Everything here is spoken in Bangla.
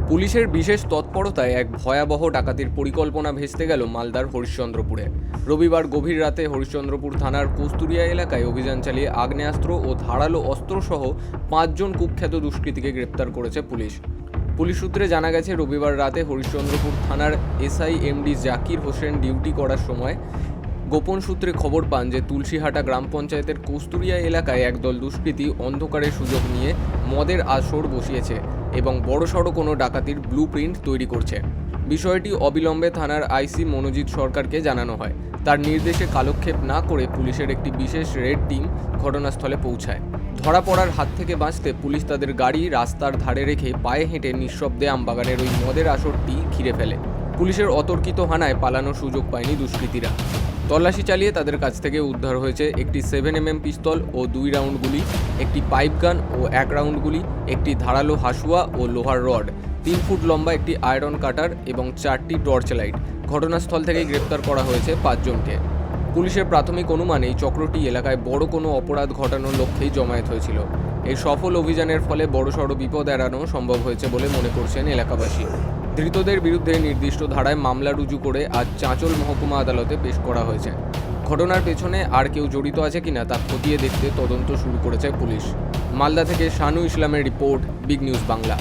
পুলিশের বিশেষ তৎপরতায় এক ভয়াবহ ডাকাতির পরিকল্পনা ভেস্তে গেল মালদার হরিশ্চন্দ্রপুরে। রবিবার গভীর রাতে হরিশ্চন্দ্রপুর থানার কস্তুরিয়া এলাকায় অভিযান চালিয়ে আগ্নেয়াস্ত্র ও ধারালো অস্ত্রসহ 5 জন কুখ্যাত দুষ্কৃতীকে গ্রেপ্তার করেছে পুলিশ। পুলিশ সূত্রে জানা গেছে, রবিবার রাতে হরিশ্চন্দ্রপুর থানার SI MD Zakir Hossain duty করার সময় গোপন সূত্রে খবর পান যে তুলসীহাটা গ্রাম পঞ্চায়েতের কস্তুরিয়া এলাকায় একদল দুষ্কৃতী অন্ধকারের সুযোগ নিয়ে মদের আসর বসিয়েছে এবং বড়সড় কোনো ডাকাতির ব্লুপ্রিন্ট তৈরি করছে। বিষয়টি অবিলম্বে থানার আইসি মনোজিৎ সরকারকে জানানো হয়। তার নির্দেশে কালক্ষেপ না করে পুলিশের একটি বিশেষ রেড টিম ঘটনাস্থলে পৌঁছায়। ধরা পড়ার হাত থেকে বাঁচতে পুলিশ তাদের গাড়ি রাস্তার ধারে রেখে পায়ে হেঁটে নিঃশব্দে আমবাগানের ওই মদের আসরটি ঘিরে ফেলে। পুলিশের অতর্কিত হানায় পালানোর সুযোগ পায়নি দুষ্কৃতীরা। তল্লাশি চালিয়ে তাদের কাছ থেকে উদ্ধার হয়েছে একটি 7mm পিস্তল ও 2 রাউন্ড গুলি, একটি পাইপ গান ও 1 রাউন্ড গুলি, একটি ধারালো হাসুয়া ও লোহার রড, 3 ফুট লম্বা একটি আয়রন কাটার এবং 4টি টর্চ লাইট। ঘটনাস্থল থেকে গ্রেপ্তার করা হয়েছে 5 জনকে। পুলিশের প্রাথমিক অনুমান এই চক্রটি এলাকায় বড় কোনো অপরাধ ঘটানোর লক্ষ্যেই জমায়েত হয়েছিল। এই সফল অভিযানের ফলে বড়সড় বিপদ এড়ানো সম্ভব হয়েছে বলে মনে করছেন এলাকাবাসী। ধৃতদের বিরুদ্ধে নির্দিষ্ট ধারায় মামলা রুজু করে আজ চাঁচল মহকুমা আদালতে পেশ করা হয়েছে। ঘটনার পেছনে আর কেউ জড়িত আছে কিনা তা খতিয়ে দেখতে তদন্ত শুরু করেছে পুলিশ। মালদা থেকে শানু ইসলামের রিপোর্ট, বিগ নিউজ বাংলা।